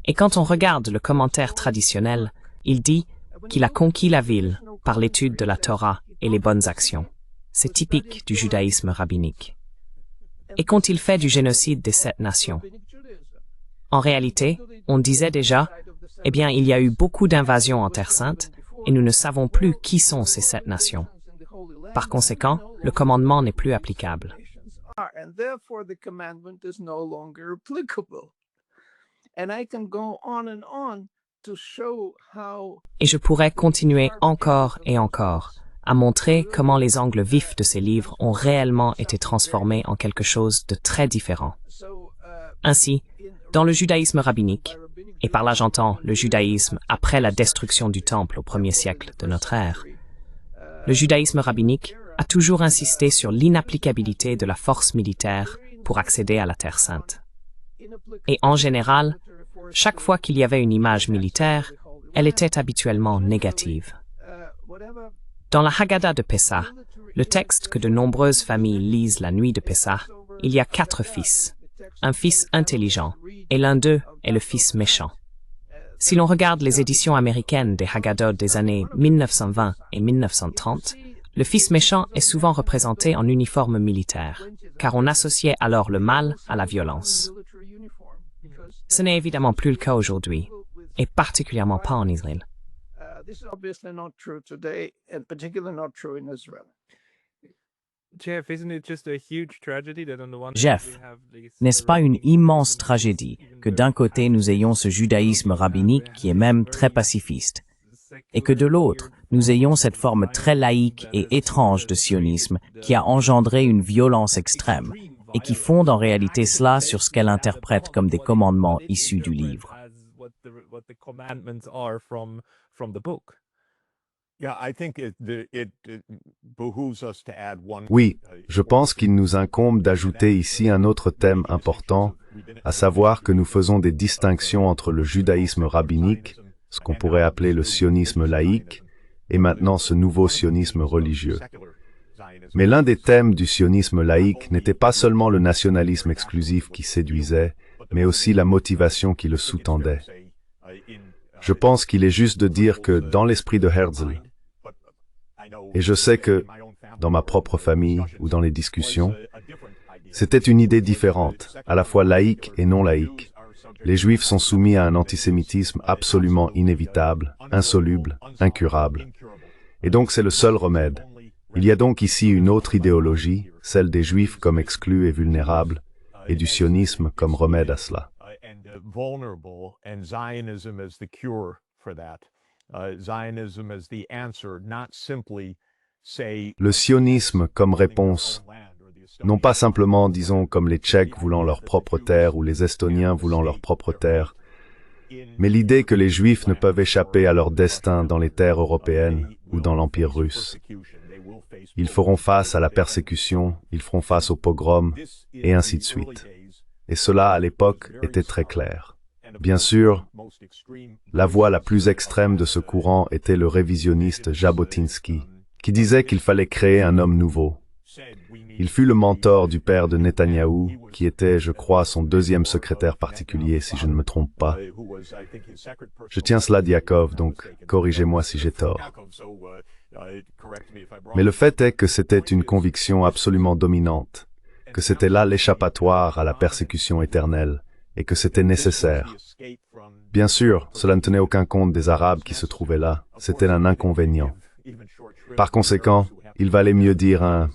Et quand on regarde le commentaire traditionnel, il dit qu'il a conquis la ville par l'étude de la Torah et les bonnes actions. C'est typique du judaïsme rabbinique. Et qu'ont-ils fait du génocide des 7 nations? En réalité, on disait déjà, eh bien, il y a eu beaucoup d'invasions en Terre Sainte, et nous ne savons plus qui sont ces 7 nations. Par conséquent, le commandement n'est plus applicable. And therefore the commandment is no longer applicable. And I can go on to show how. Et je pourrais continuer encore et encore à montrer comment les angles vifs de ces livres ont réellement été transformés en quelque chose de très différent. Ainsi, dans le judaïsme rabbinique, et par là j'entends le judaïsme après la destruction du temple au 1er siècle de notre ère, le judaïsme rabbinique a toujours insisté sur l'inapplicabilité de la force militaire pour accéder à la Terre Sainte. Et en général, chaque fois qu'il y avait une image militaire, elle était habituellement négative. Dans la Haggadah de Pessah, le texte que de nombreuses familles lisent la nuit de Pessah, il y a 4 fils, un fils intelligent, et l'un d'eux est le fils méchant. Si l'on regarde les éditions américaines des Haggadot des années 1920 et 1930, le fils méchant est souvent représenté en uniforme militaire, car on associait alors le mal à la violence. Ce n'est évidemment plus le cas aujourd'hui, et particulièrement pas en Israël. This is obviously not true today, and particularly not true in Israel. Jeff, isn't it just a huge tragedy that on the one Jeff, hand we have these n'est-ce pas une immense tragédie que d'un côté nous ayons ce judaïsme rabbinique qui est même très pacifiste, et que de l'autre, nous ayons cette forme très laïque et étrange de sionisme qui a engendré une violence extrême, et qui fonde en réalité cela sur ce qu'elle interprète comme des commandements issus du livre. what the commandments are from the book? Yeah, I think it behooves us to add one. Oui, je pense qu'il nous incombe d'ajouter ici un autre thème important, à savoir que nous faisons des distinctions entre le judaïsme rabbinique, ce qu'on pourrait appeler le sionisme laïque, et maintenant ce nouveau sionisme religieux. Mais l'un des thèmes du sionisme laïque n'était pas seulement le nationalisme exclusif qui séduisait, mais aussi la motivation qui le sous-tendait. Je pense qu'il est juste de dire que dans l'esprit de Herzl, et je sais que dans ma propre famille ou dans les discussions, c'était une idée différente, à la fois laïque et non laïque. Les Juifs sont soumis à un antisémitisme absolument inévitable, insoluble, incurable. Et donc c'est le seul remède. Il y a donc ici une autre idéologie, celle des Juifs comme exclus et vulnérables, et du sionisme comme remède à cela. Vulnerable, and Zionism as the cure for that. Zionism as the answer, not simply say Le sionisme comme réponse, non pas simplement, disons, comme les Tchèques voulant leur propre terre ou les Estoniens voulant leur propre terre, mais l'idée que les Juifs ne peuvent échapper à leur destin dans les terres européennes ou dans l'Empire russe. Ils feront face à la persécution, ils feront face aux pogroms, et ainsi de suite. Et cela, à l'époque, était très clair. Bien sûr, la voix la plus extrême de ce courant était le révisionniste Jabotinsky, qui disait qu'il fallait créer un homme nouveau. Il fut le mentor du père de Netanyahou, qui était, je crois, son deuxième secrétaire particulier, si je ne me trompe pas. Je tiens cela d'Yakov, donc corrigez-moi si j'ai tort. Mais le fait est que c'était une conviction absolument dominante, que c'était là l'échappatoire à la persécution éternelle, et que c'était nécessaire. Bien sûr, cela ne tenait aucun compte des Arabes qui se trouvaient là, c'était un inconvénient. Par conséquent, il valait mieux dire un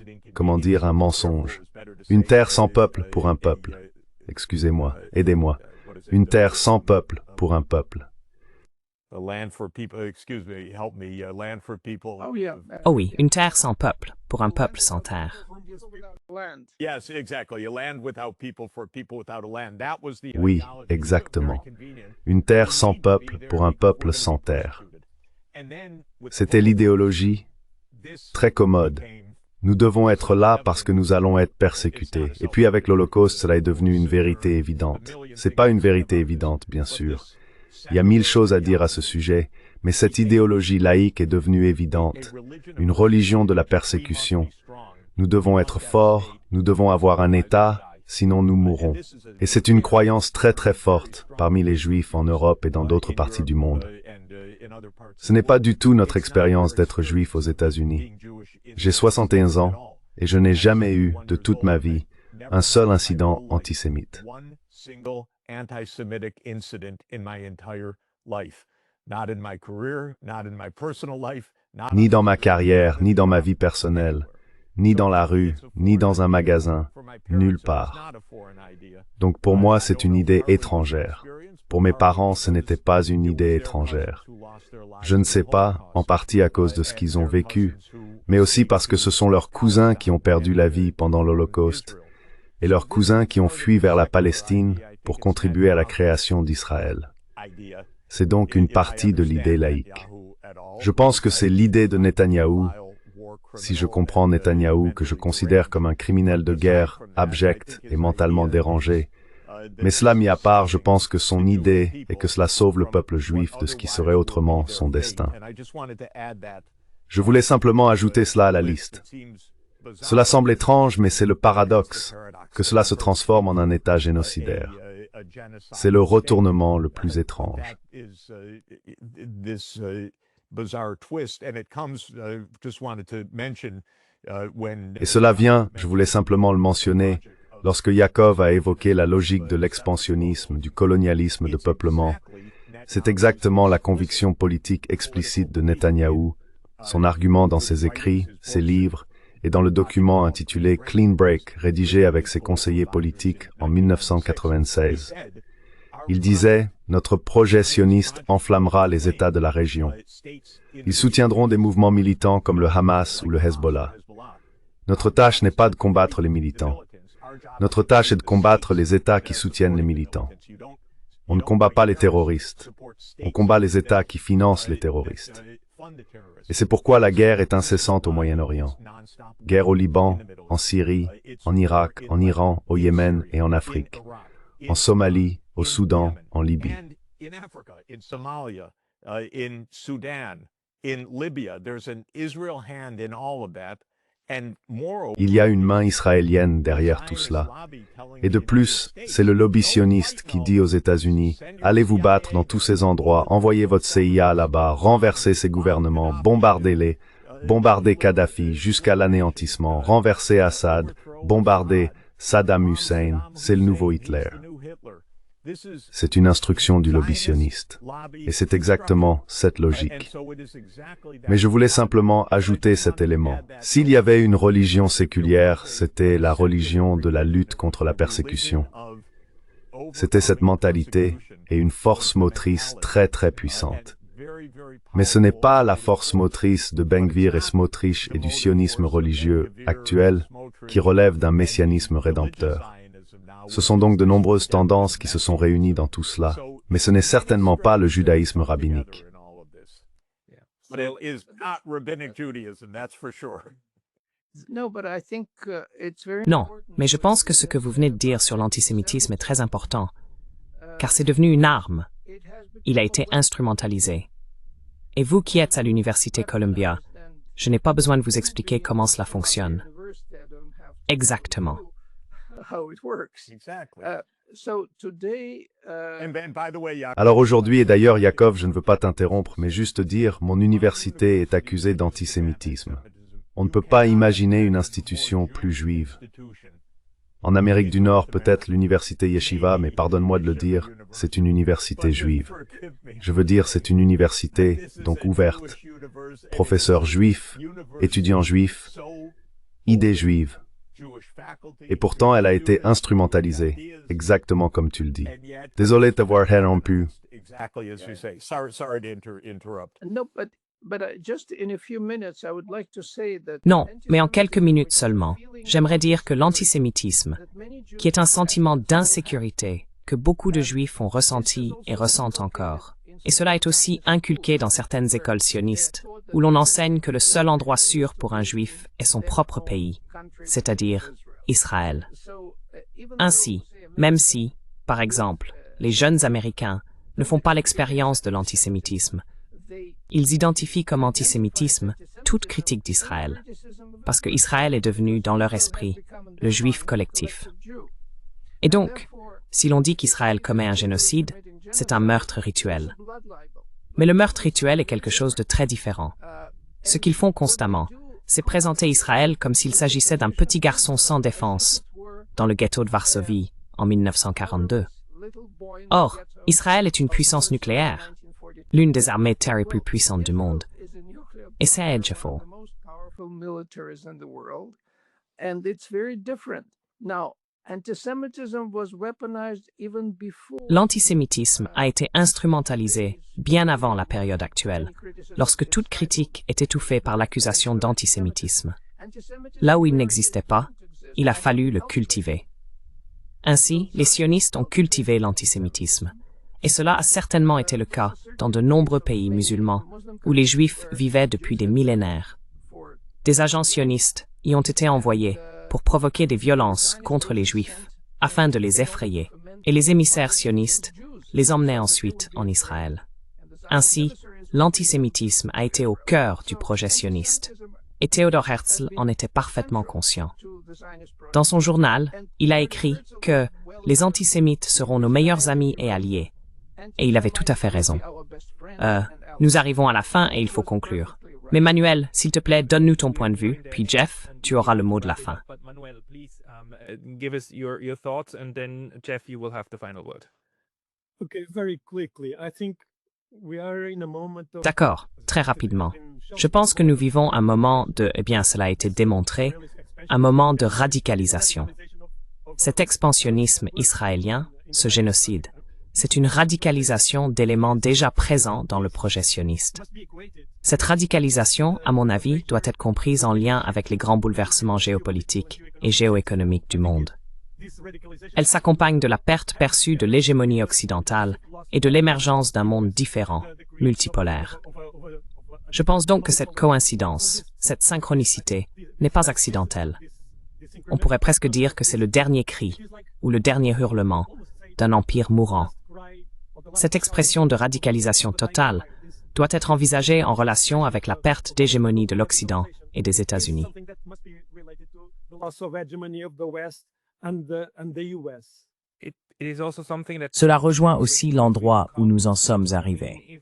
mensonge. Une terre sans peuple pour un peuple. Excusez-moi, aidez-moi. Une terre sans peuple pour un peuple. Oh oui, une terre sans peuple, pour un peuple sans terre. Oui, exactement. Une terre sans peuple pour un peuple sans terre. C'était l'idéologie très commode. Nous devons être là parce que nous allons être persécutés. Et puis avec l'Holocauste, cela est devenu une vérité évidente. C'est pas une vérité évidente, bien sûr. Il y a 1000 choses à dire à ce sujet, mais cette idéologie laïque est devenue évidente. Une religion de la persécution. Nous devons être forts, nous devons avoir un État, sinon nous mourrons. Et c'est une croyance très très forte parmi les Juifs en Europe et dans d'autres parties du monde. Ce n'est pas du tout notre expérience d'être Juif aux États-Unis. J'ai 61 ans et je n'ai jamais eu, de toute ma vie, un seul incident antisémite. Ni dans ma carrière, ni dans ma vie personnelle, ni dans la rue, ni dans un magasin, nulle part. Donc pour moi, c'est une idée étrangère. Pour mes parents, ce n'était pas une idée étrangère. Je ne sais pas, en partie à cause de ce qu'ils ont vécu, mais aussi parce que ce sont leurs cousins qui ont perdu la vie pendant l'Holocauste, et leurs cousins qui ont fui vers la Palestine pour contribuer à la création d'Israël. C'est donc une partie de l'idée laïque. Je pense que c'est l'idée de Netanyahou, si je comprends Netanyahou que je considère comme un criminel de guerre, abject et mentalement dérangé. Mais cela mis à part, je pense que son idée est que cela sauve le peuple juif de ce qui serait autrement son destin. Je voulais simplement ajouter cela à la liste. Cela semble étrange, mais c'est le paradoxe, que cela se transforme en un État génocidaire. C'est le retournement le plus étrange. Et cela vient, je voulais simplement le mentionner, lorsque Yaakov a évoqué la logique de l'expansionnisme, du colonialisme de peuplement. C'est exactement la conviction politique explicite de Netanyahou, son argument dans ses écrits, ses livres, et dans le document intitulé Clean Break, rédigé avec ses conseillers politiques en 1996. Il disait « Notre projet sioniste enflammera les États de la région. Ils soutiendront des mouvements militants comme le Hamas ou le Hezbollah. Notre tâche n'est pas de combattre les militants. Notre tâche est de combattre les États qui soutiennent les militants. On ne combat pas les terroristes. On combat les États qui financent les terroristes. Et c'est pourquoi la guerre est incessante au Moyen-Orient. Guerre au Liban, en Syrie, en Irak, en Iran, au Yémen et en Afrique. En Somalie, au Soudan, en Libye. Il y a une main israélienne derrière tout cela. Et de plus, c'est le lobby sioniste qui dit aux États-Unis « Allez vous battre dans tous ces endroits, envoyez votre CIA là-bas, renversez ces gouvernements, bombardez-les, bombardez Kadhafi jusqu'à l'anéantissement, renversez Assad, bombardez Saddam Hussein, c'est le nouveau Hitler. » C'est une instruction du lobby sioniste. Et c'est exactement cette logique. Mais je voulais simplement ajouter cet élément. S'il y avait une religion séculière, c'était la religion de la lutte contre la persécution. C'était cette mentalité et une force motrice très très puissante. Mais ce n'est pas la force motrice de Ben Gvir et Smotrich et du sionisme religieux actuel qui relève d'un messianisme rédempteur. Ce sont donc de nombreuses tendances qui se sont réunies dans tout cela, mais ce n'est certainement pas le judaïsme rabbinique. Non, mais je pense que ce que vous venez de dire sur l'antisémitisme est très important, car c'est devenu une arme. Il a été instrumentalisé. Et vous qui êtes à l'Université Columbia, je n'ai pas besoin de vous expliquer comment cela fonctionne. Exactement. Alors aujourd'hui, et d'ailleurs Yaakov, je ne veux pas t'interrompre, mais juste dire, mon université est accusée d'antisémitisme. On ne peut pas imaginer une institution plus juive. En Amérique du Nord, peut-être l'université Yeshiva, mais pardonne-moi de le dire, c'est une université juive. Je veux dire, c'est une université, donc ouverte. Professeurs juifs, étudiants juifs, idées juives. Et pourtant, elle a été instrumentalisée, exactement comme tu le dis. Désolé de t'avoir interrompu. Non, mais en quelques minutes seulement, j'aimerais dire que l'antisémitisme, qui est un sentiment d'insécurité que beaucoup de Juifs ont ressenti et ressentent encore, et cela est aussi inculqué dans certaines écoles sionistes, où l'on enseigne que le seul endroit sûr pour un Juif est son propre pays, c'est-à-dire Israël. Ainsi, même si, par exemple, les jeunes Américains ne font pas l'expérience de l'antisémitisme, ils identifient comme antisémitisme toute critique d'Israël, parce que Israël est devenu, dans leur esprit, le Juif collectif. Et donc, si l'on dit qu'Israël commet un génocide, c'est un meurtre rituel. Mais le meurtre rituel est quelque chose de très différent. Ce qu'ils font constamment, c'est présenter Israël comme s'il s'agissait d'un petit garçon sans défense, dans le ghetto de Varsovie, en 1942. Or, Israël est une puissance nucléaire, l'une des armées de terre les plus puissantes du monde. Et c'est Edgeful. L'antisémitisme a été instrumentalisé bien avant la période actuelle, lorsque toute critique est étouffée par l'accusation d'antisémitisme. Là où il n'existait pas, il a fallu le cultiver. Ainsi, les sionistes ont cultivé l'antisémitisme. Et cela a certainement été le cas dans de nombreux pays musulmans, où les Juifs vivaient depuis des millénaires. Des agents sionistes y ont été envoyés pour provoquer des violences contre les Juifs, afin de les effrayer, et les émissaires sionistes les emmenaient ensuite en Israël. Ainsi, l'antisémitisme a été au cœur du projet sioniste, et Theodor Herzl en était parfaitement conscient. Dans son journal, il a écrit que « les antisémites seront nos meilleurs amis et alliés », et il avait tout à fait raison. Nous arrivons à la fin et il faut conclure. Mais Manuel, s'il te plaît, donne-nous ton point de vue, puis Jeff, tu auras le mot de la fin. D'accord, très rapidement. Je pense que nous vivons un moment de, eh bien, cela a été démontré, un moment de radicalisation. Cet expansionnisme israélien, ce génocide, c'est une radicalisation d'éléments déjà présents dans le projet sioniste. Cette radicalisation, à mon avis, doit être comprise en lien avec les grands bouleversements géopolitiques et géoéconomiques du monde. Elle s'accompagne de la perte perçue de l'hégémonie occidentale et de l'émergence d'un monde différent, multipolaire. Je pense donc que cette coïncidence, cette synchronicité, n'est pas accidentelle. On pourrait presque dire que c'est le dernier cri, ou le dernier hurlement, d'un empire mourant. Cette expression de radicalisation totale doit être envisagée en relation avec la perte d'hégémonie de l'Occident et des États-Unis. Cela rejoint aussi l'endroit où nous en sommes arrivés.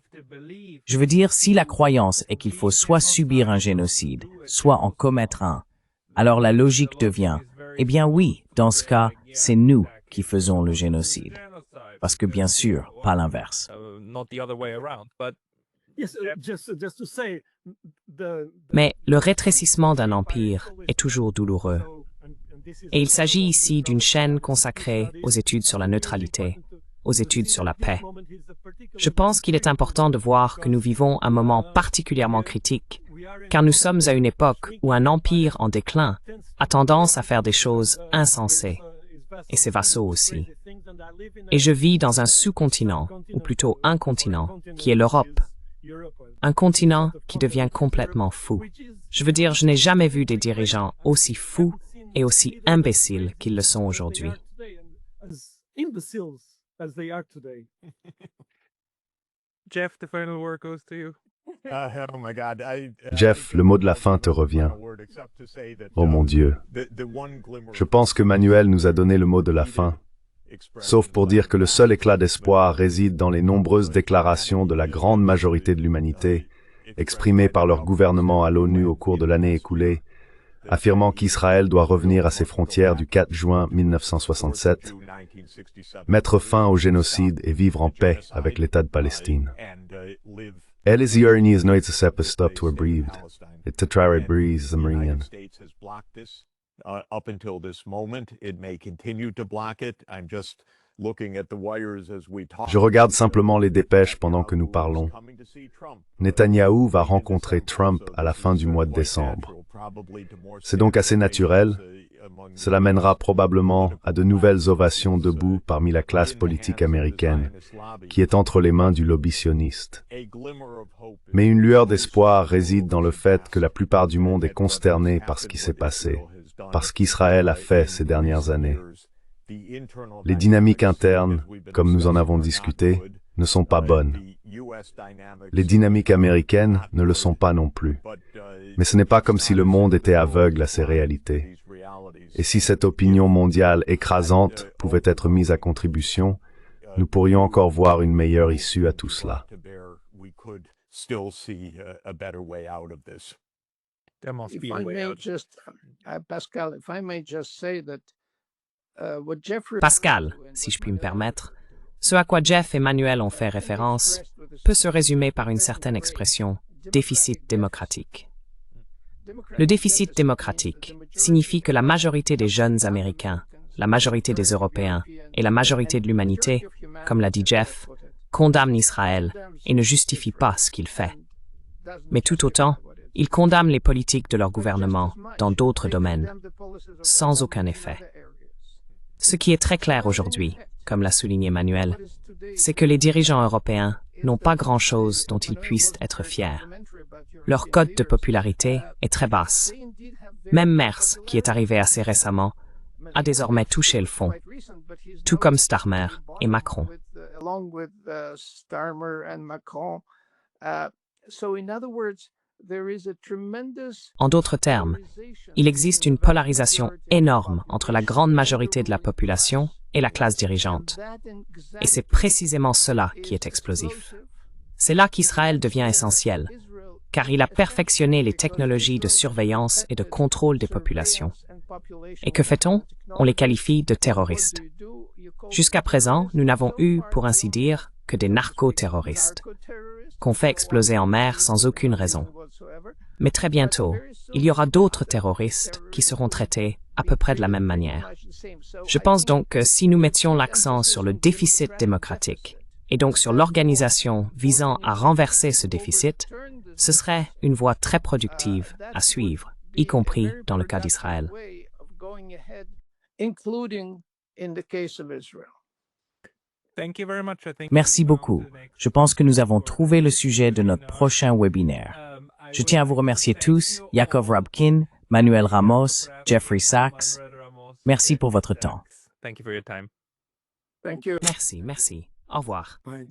Je veux dire, si la croyance est qu'il faut soit subir un génocide, soit en commettre un, alors la logique devient, eh bien oui, dans ce cas, c'est nous qui faisons le génocide. parce que bien sûr, pas l'inverse. Not the other way around. But Mais le rétrécissement d'un empire est toujours douloureux. Et il s'agit ici d'une chaîne consacrée aux études sur la neutralité, aux études sur la paix. Je pense qu'il est important de voir que nous vivons un moment particulièrement critique, car nous sommes à une époque où un empire en déclin a tendance à faire des choses insensées, et ses vassaux aussi. Et je vis dans un sous-continent, ou plutôt un continent, qui est l'Europe. Un continent qui devient complètement fou. Je veux dire, je n'ai jamais vu des dirigeants aussi fous et aussi imbéciles qu'ils le sont aujourd'hui. Jeff, the final word goes to you. Oh my God. Jeff, le mot de la fin te revient. Oh mon Dieu. Je pense que Manuel nous a donné le mot de la fin, sauf pour dire que le seul éclat d'espoir réside dans les nombreuses déclarations de la grande majorité de l'humanité, exprimées par leur gouvernement à l'ONU au cours de l'année écoulée, affirmant qu'Israël doit revenir à ses frontières du 4 juin 1967, mettre fin au génocide et vivre en paix avec l'État de Palestine. Elis Yerni is not a stop to a breathed. It to try to breathe the Marine. Up until this moment, it may continue to block it. I'm just looking at the wires as we talk. Je regarde simplement les dépêches pendant que nous parlons. Netanyahou va rencontrer Trump à la fin du mois de décembre. C'est donc assez naturel. Cela mènera probablement à de nouvelles ovations debout parmi la classe politique américaine, qui est entre les mains du lobby sioniste. Mais une lueur d'espoir réside dans le fait que la plupart du monde est consterné par ce qui s'est passé, par ce qu'Israël a fait ces dernières années. Les dynamiques internes, comme nous en avons discuté, ne sont pas bonnes. Les dynamiques américaines ne le sont pas non plus. Mais ce n'est pas comme si le monde était aveugle à ces réalités. Et si cette opinion mondiale écrasante pouvait être mise à contribution, nous pourrions encore voir une meilleure issue à tout cela. There must If be a I way may out. just, Pascal, if I may just say that what Jeffrey Pascal, si je puis me permettre, ce à quoi Jeff et Manuel ont fait référence peut se résumer par une certaine expression, déficit démocratique. Le déficit démocratique signifie que la majorité des jeunes Américains, la majorité des Européens et la majorité de l'humanité, comme l'a dit Jeff, condamnent Israël et ne justifient pas ce qu'il fait. Mais tout autant, ils condamnent les politiques de leur gouvernement dans d'autres domaines, sans aucun effet. Ce qui est très clair aujourd'hui, comme l'a souligné Manuel, c'est que les dirigeants européens n'ont pas grand-chose dont ils puissent être fiers. Leur cote de popularité est très basse. Même Merz, qui est arrivé assez récemment, a désormais touché le fond, tout comme Starmer et Macron. En d'autres termes, il existe une polarisation énorme entre la grande majorité de la population et la classe dirigeante. Et c'est précisément cela qui est explosif. C'est là qu'Israël devient essentiel, car il a perfectionné les technologies de surveillance et de contrôle des populations. Et que fait-on? On les qualifie de terroristes. Jusqu'à présent, nous n'avons eu, pour ainsi dire, que des narco-terroristes, qu'on fait exploser en mer sans aucune raison. Mais très bientôt, il y aura d'autres terroristes qui seront traités à peu près de la même manière. Je pense donc que si nous mettions l'accent sur le déficit démocratique, et donc sur l'organisation visant à renverser ce déficit, ce serait une voie très productive à suivre, y compris dans le cas d'Israël. Merci beaucoup. Je pense que nous avons trouvé le sujet de notre prochain webinaire. Je tiens à vous remercier tous, Yaakov Rabkin, Manuel Ramos, Jeffrey Sachs. Merci pour votre temps. Thank you for your time. Thank you. Merci. Au revoir. Bye.